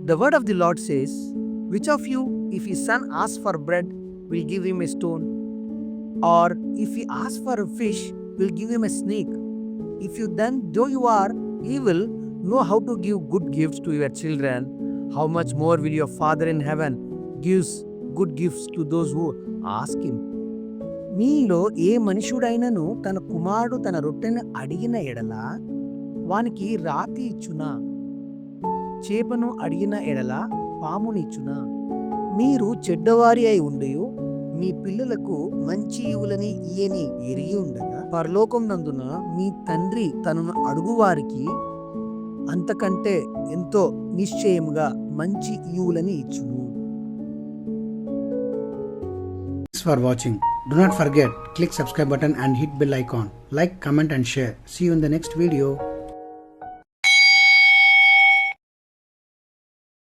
The word of the Lord says, which of you, if his son asks for bread, will give him a stone? Or if he asks for a fish, will give him a snake? If you then, though you are evil, know how to give good gifts to your children, how much more will your Father in heaven gives good gifts to those who ask him? మీలో ఏ మనుషుడైనను తన కుమారుడు తన రొట్టెను అడిగిన ఎడల వానికి రాతి ఇచ్చునా? చేపను అడిగిన ఎడల పామునిచ్చునా? మీరు చెడ్డవారి అయి ఉండి మీ పిల్లలకు మంచి ఇవులని ఇయని ఎరిగి ఉండగా పరలోకం నందున మీ తండ్రి తనను అడుగువారికి అంతకంటే ఎంతో నిశ్చయముగా మంచి ఈవులని ఇచ్చును. Thanks for watching. Do not forget, click subscribe button and hit bell icon. Like, comment and share. See you in the next video.